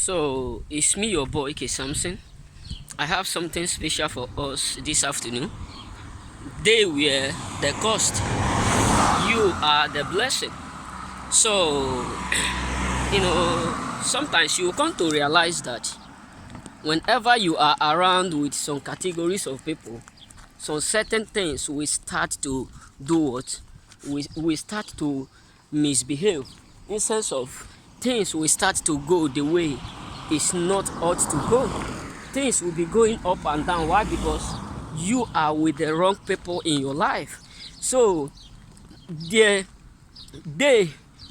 So it's me, your boy K Samson. I have something special for us this afternoon. They were the cost, you are the blessing. So, sometimes you come to realize that whenever you are around with some categories of people, some certain things will start to do what? We start to misbehave. In sense of things will start to go the way it's not ought to go. Things will be going up and down. Why? Because you are with the wrong people in your life. So they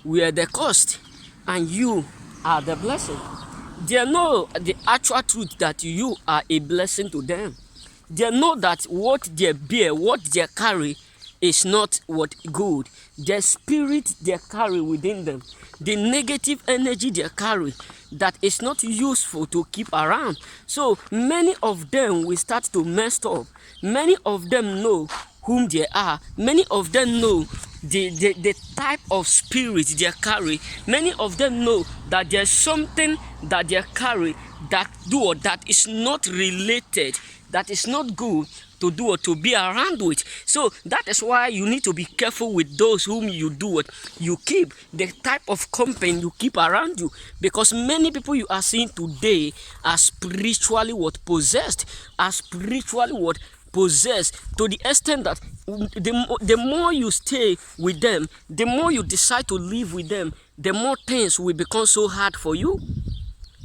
were the cost and you are the blessing. They know the actual truth that you are a blessing to them. They know that what they bear, what they carry is not what good. The spirit they carry within them, the negative energy they carry, that is not useful to keep around. So many of them will start to mess up. Many of them know whom they are. Many of them know the type of spirit they carry. Many of them know that there's something that they carry that is not related, that is not good to do or to be around with. So that is why you need to be careful with those whom you do what you keep, the type of company you keep around you, because many people you are seeing today are spiritually possessed, possessed to the extent that the more you stay with them, the more you decide to live with them, the more things will become so hard for you.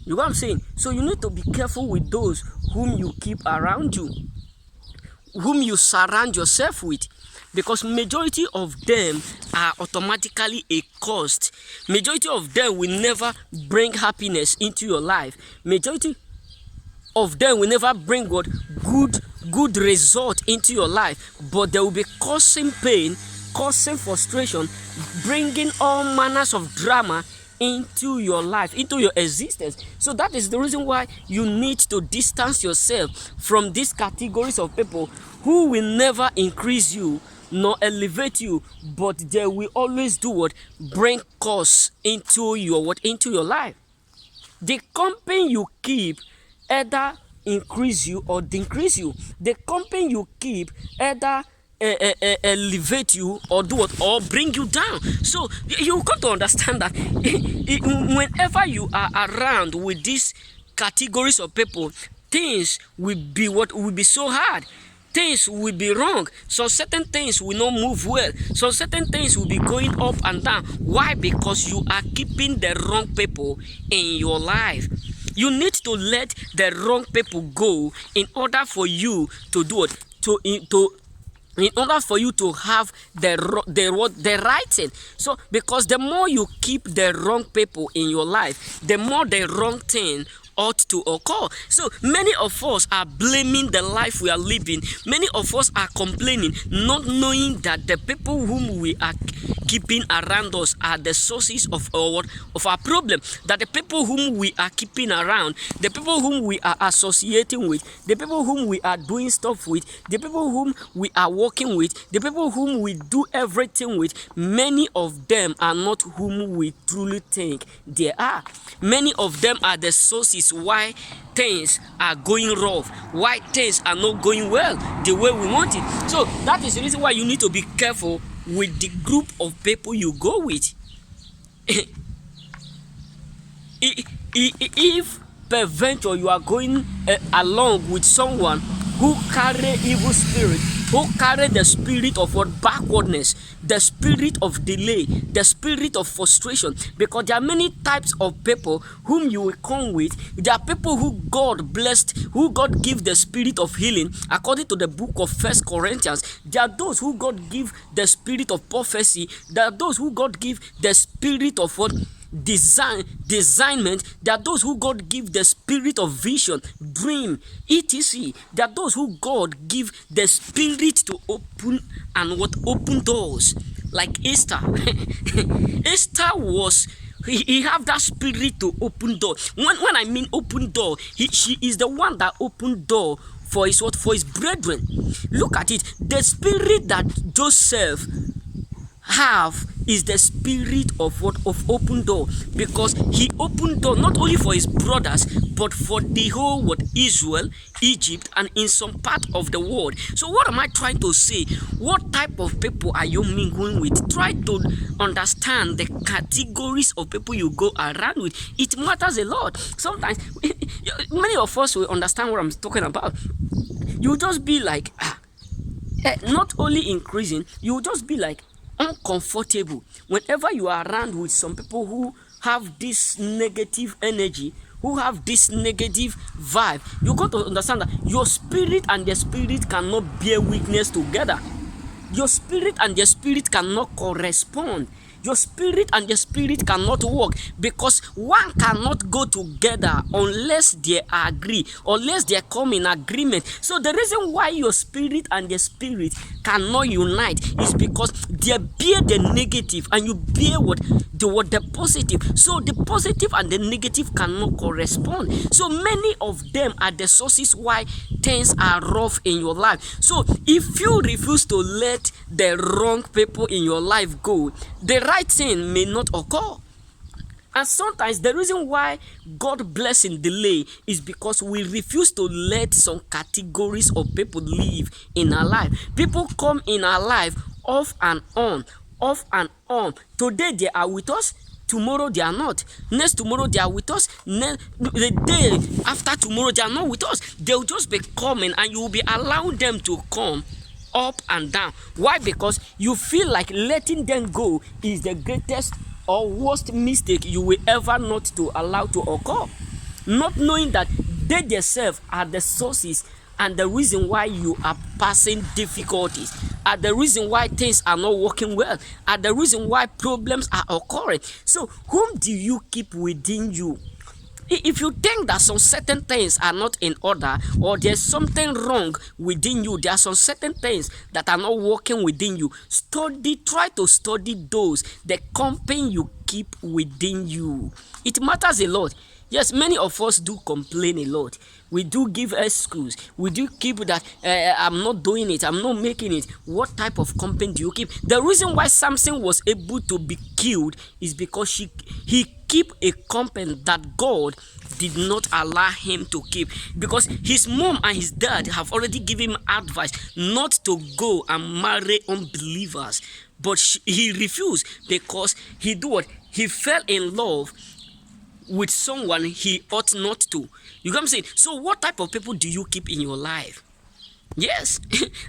You know what I'm saying? So you need to be careful with those whom you keep around you, whom you surround yourself with, because majority of them are automatically a cost. Majority of them will never bring happiness into your life. Majority of them will never bring what good result into your life, but they will be causing pain, causing frustration, bringing all manners of drama into your life, into your existence. So that is the reason why you need to distance yourself from these categories of people who will never increase you nor elevate you, but they will always do what? Bring cause into your life. The company you keep either increase you or decrease you. The company you keep either elevate you or do what, or bring you down. So you got to understand that whenever you are around with these categories of people, things will be so hard. Things will be wrong. So certain things will not move well. So certain things will be going up and down. Why? Because you are keeping the wrong people in your life. You need to let the wrong people go in order for you to do it, in order for you to have the right thing. So because the more you keep the wrong people in your life, the more the wrong thing ought to occur. So many of us are blaming the life we are living. Many of us are complaining, not knowing that the people whom we are keeping around us are the sources of our problem. That the people whom we are keeping around, the people whom we are associating with, the people whom we are doing stuff with, the people whom we are working with, the people whom we do everything with, many of them are not whom we truly think they are. Many of them are the sources why things are going rough, why things are not going well the way we want it. So that is the reason why you need to be careful with the group of people you go with. If peradventure you are going along with someone who carry evil spirit, who carry the spirit of backwardness, the spirit of delay, the spirit of frustration, because there are many types of people whom you will come with. There are people who God blessed, who God give the spirit of healing, according to the book of 1 Corinthians. There are those who God give the spirit of prophecy. There are those who God give the spirit of designment. There are those who God give the spirit of vision, dream, etc. There are those who God give the spirit to open open doors, like Esther. Esther he have that spirit to open door. When I mean open door, she is the one that opened door for his brethren. Look at it. The spirit that Joseph have is the spirit of what? Of open door. Because he opened door not only for his brothers, but for the whole world, Israel, Egypt, and in some part of the world. So what am I trying to say? What type of people are you mingling with? Try to understand the categories of people you go around with. It matters a lot. Sometimes many of us will understand what I'm talking about. You just be like, not only increasing, you just be like uncomfortable whenever you are around with some people who have this negative energy, who have this negative vibe. You got to understand that your spirit and their spirit cannot bear witness together. Your spirit and their spirit cannot correspond. Your spirit and the spirit cannot work, because one cannot go together unless they agree, unless they come in agreement. So the reason why your spirit and the spirit cannot unite is because they bear the negative and you bear the positive. So the positive and the negative cannot correspond. So many of them are the sources why things are rough in your life. So if you refuse to let the wrong people in your life go, the right thing may not occur. And sometimes the reason why God blessing delay is because we refuse to let some categories of people live in our life. People come in our life off and on, off and on. Today they are with us, tomorrow they are not. Next tomorrow they are with us. The day after tomorrow they are not with us. They'll just be coming and you will be allowing them to come up and down. Why? Because you feel like letting them go is the greatest or worst mistake you will ever not to allow to occur. Not knowing that they themselves are the sources and the reason why you are passing difficulties, are the reason why things are not working well, are the reason why problems are occurring. So whom do you keep within you? If you think that some certain things are not in order, or there's something wrong within you, there are some certain things that are not working within you, try to study those, the company you keep within you. It matters a lot. Yes, many of us do complain a lot. We do give excuse. We do keep that, I'm not doing it, I'm not making it. What type of company do you keep? The reason why Samson was able to be killed is because he keep a company that God did not allow him to keep, because his mom and his dad have already given him advice not to go and marry unbelievers, but he refused because he do what? He fell in love with someone he ought not to. You know what I'm saying? So what type of people do you keep in your life? Yes.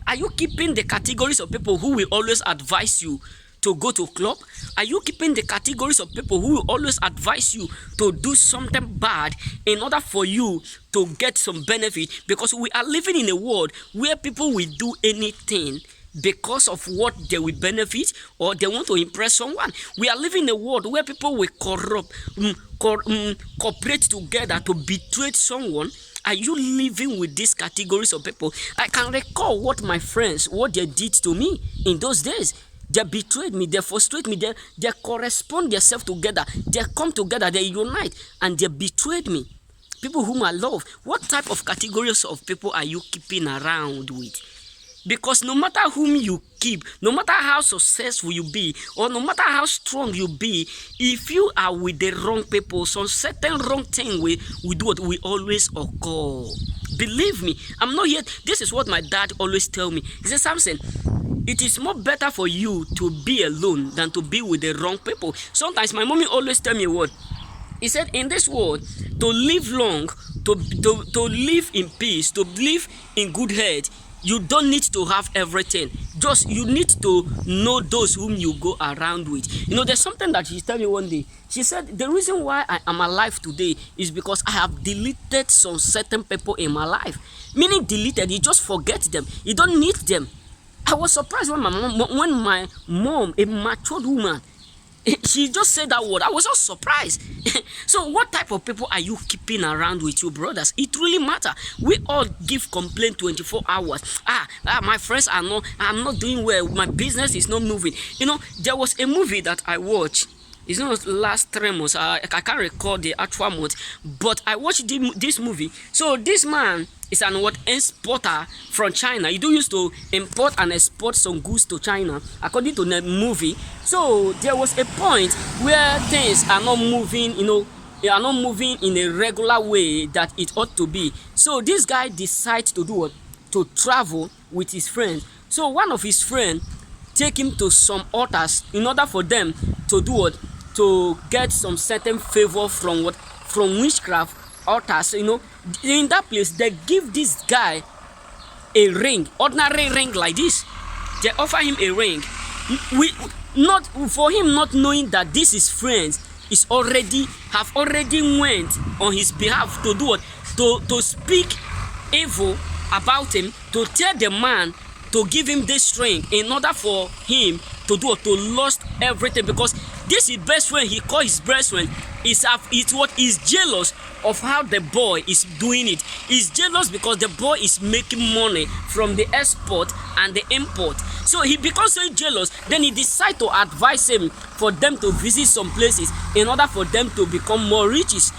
Are you keeping the categories of people who will always advise you to go to club? Are you keeping the categories of people who will always advise you to do something bad in order for you to get some benefit? Because we are living in a world where people will do anything because of what they will benefit, or they want to impress someone. We are living in a world where people will cooperate together to betray someone. Are you living with these categories of people? I can recall what my friends, what they did to me in those days. They betrayed me, they frustrate me, they correspond themselves together, they come together, they unite, and they betrayed me. People whom I love. What type of categories of people are you keeping around with? Because no matter whom you keep, no matter how successful you be, or no matter how strong you be, if you are with the wrong people, some certain wrong thing we do what we always occur. Believe me, I'm not here. This is what my dad always tell me. He says, Samson, it is more better for you to be alone than to be with the wrong people. Sometimes my mommy always tell me what? He said, in this world, to live long, to live in peace, to live in good health, you don't need to have everything. Just you need to know those whom you go around with. You know, there's something that she told me one day. She said, the reason why I am alive today is because I have deleted some certain people in my life. Meaning deleted, you just forget them. You don't need them. I was surprised when my mom, a matured woman, she just said that word. I was just surprised. So what type of people are you keeping around with you, brothers? It really matters. We all give complaint 24 hours. My friends are not, I'm not doing well. My business is not moving. You know, there was a movie that I watched. It's not last 3 months. I can't recall the actual month, but I watched this movie. So this man, is an what exporter from China. You do used to import and export some goods to China, according to the movie. So there was a point where things are not moving, they are not moving in a regular way that it ought to be. So this guy decides to do what? To travel with his friends. So one of his friends take him to some altars in order for them to do what? To get some certain favor from what? From witchcraft altars. In that place they give this guy a ring, ordinary ring like this. They offer him a ring. Not for him, not knowing that this is friends have already went on his behalf to do what? To speak evil about him, to tell the man to give him this ring in order for him to do what? To lost everything, because this is best friend, he called his best friend, is jealous of how the boy is doing it. He's jealous because the boy is making money from the export and the import. So he becomes so jealous, then he decides to advise him for them to visit some places in order for them to become more rich,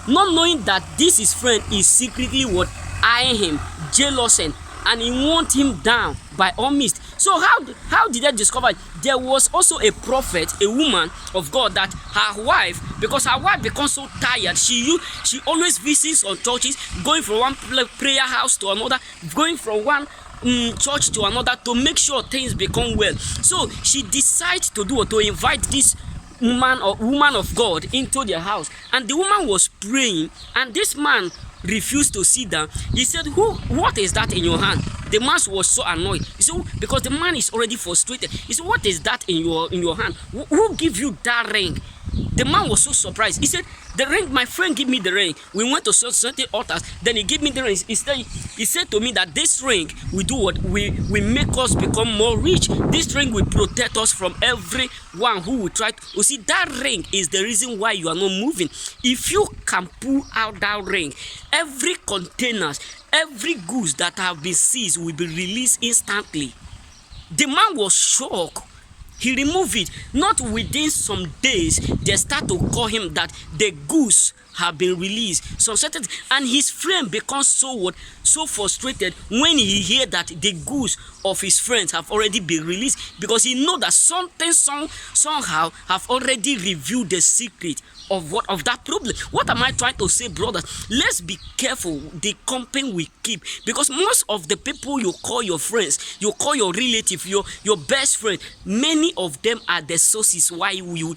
not knowing that this his friend is secretly what? Eyeing him, jealous, and he wants him down by all means. So how did they discover it? There was also a prophet, a woman of God, that her wife, because her wife becomes so tired, she always visits on churches, going from one prayer house to another, going from one church to another to make sure things become well. So she decides to invite this woman of God into their house, and the woman was praying, and this man refused to sit down. He said, what is that in your hand? The man was so annoyed. He said, because the man is already frustrated. He said, what is that in your hand? Who gave you that ring? The man was so surprised. He said, the ring, my friend gave me the ring. We went to certain altars, then he gave me the ring. He said to me that this ring will do what? We make us become more rich. This ring will protect us from everyone who will try to. You see, that ring is the reason why you are not moving. If you can pull out that ring, every containers, every goods that have been seized will be released instantly. The man was shocked. He removed it. Not within some days, they start to call him that the goods have been released. And his friend becomes so frustrated when he hear that the goods of his friends have already been released, because he know that something somehow have already revealed the secret of that problem. What am I trying to say, brothers? Let's be careful the company we keep, because most of the people you call your friends, you call your relative, your best friend, many of them are the sources why you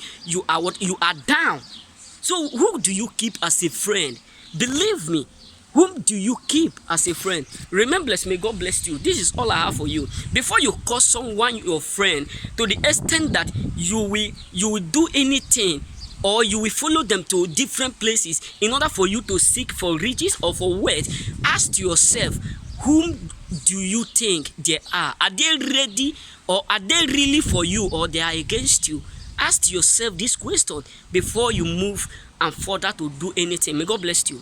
are down. So who do you keep as a friend? Believe me, whom do you keep as a friend? Remember, may God bless you. This is all I have for you. Before you call someone your friend, to the extent that you will do anything, or you will follow them to different places in order for you to seek for riches or for wealth, ask yourself, whom do you think they are? Are they ready, or are they really for you, or they are against you? Ask yourself this question before you move and further to do anything. May God bless you.